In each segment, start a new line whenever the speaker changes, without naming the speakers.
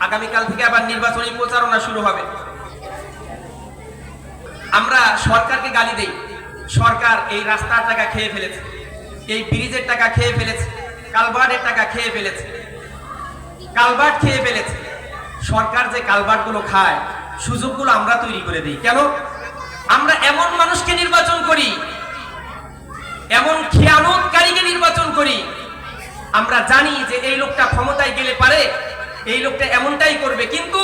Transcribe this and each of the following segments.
আগামীকাল থেকে আবার নির্বাচনী প্রচারণা শুরু হবে। আমরা সরকারকে গালি দেই, সরকার এই রাস্তার টাকা খেয়ে ফেলেছে, এই ব্রিজের টাকা খেয়ে ফেলেছে, কালভার্টের টাকা খেয়ে ফেলেছে, কালভার্ট খেয়ে ফেলেছে। সরকার যে কালভার্ট গুলো খায়, সুযোগগুলো আমরা তৈরি করে দিই। কেন? আমরা এমন মানুষকে নির্বাচন করি, এমন খেয়ানতকারীকে নির্বাচন করি, আমরা জানি যে এই লোকটা ক্ষমতায় গেলে পারে, এই লোকটা এমনটাই করবে, কিন্তু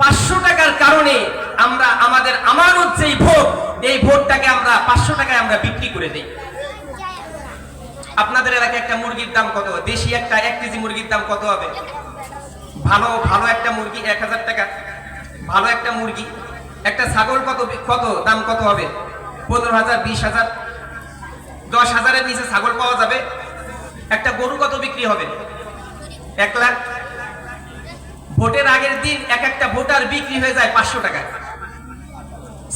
500 টাকার কারণে আমরা আমাদের আমানত যেই ভোট, এই ভোটটাকে আমরা 500 টাকায় আমরা বিক্রি করে দিই। আপনাদের এলাকায় একটা মুরগির দাম কত? দেশি একটা 1 কেজি মুরগির দাম কত হবে? ভালো ভালো একটা মুরগি 1000 টাকা, ভালো একটা মুরগি। একটা ছাগল কত দাম কত হবে? 15,000, 20,000, 10,000 এর নিচে ছাগল পাওয়া যাবে? একটা গরু কত বিক্রি হবে? 1 লাখ। ভোটের আগের দিন এক একটা ভোটার বিক্রি হয়ে যায় 500 টাকায়।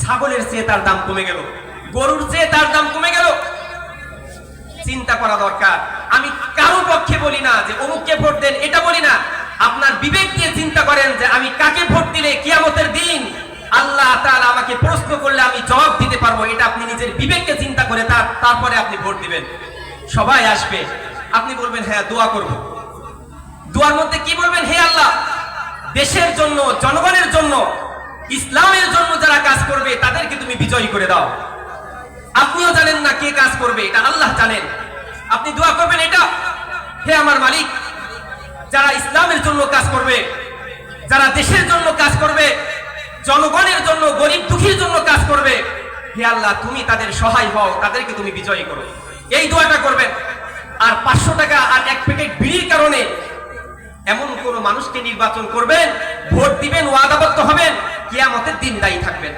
ছাগলের চেয়ে তার দাম কমে গেল, গরুর চেয়ে তার দাম কমে গেল। চিন্তা করা দরকার। আমি কারো পক্ষে বলি না যে অমুককে ভোট দেন, এটা বলি না। আপনার বিবেক দিয়ে চিন্তা করেন যে আমি কাকে ভোট দিলে কিয়ামতের দিন আল্লাহ তাআলা আমাকে প্রশ্ন করলে আমি জবাব দিতে পারবো। এটা আপনি নিজের বিবেককে চিন্তা করে তারপরে আপনি ভোট দিবেন। সবাই আসবে, আপনি বলবেন হ্যাঁ দোয়া করব। দোয়ার মধ্যে কি বলবেন? হে আল্লাহ, দেশের জন্য, জনগণের জন্য, ইসলামের জন্য যারা কাজ করবে তাদেরকে তুমি বিজয়ী করে দাও। আপনিও জানেন না কে কাজ করবে, এটা আল্লাহ জানেন। আপনি দোয়া করবেন এটা, হে আমার মালিক, যারা ইসলামের জন্য কাজ করবে, যারা দেশের জন্য কাজ করবে, জনগণের জন্য, গরিব দুঃখীর জন্য কাজ করবে, হে আল্লাহ তুমি তাদের সহায় হও, তাদেরকে তুমি বিজয়ী করো। এই দোয়াটা করবেন। আর 500 টাকা আর 1 প্যাকেট বিড়ির কারণে এমন কোন মানুষকে নির্বাচন করবেন, ভোট দিবেন, ওয়াদাবদ্ধ হবেন, কিয়ামতের দিন দায়ী থাকবেন।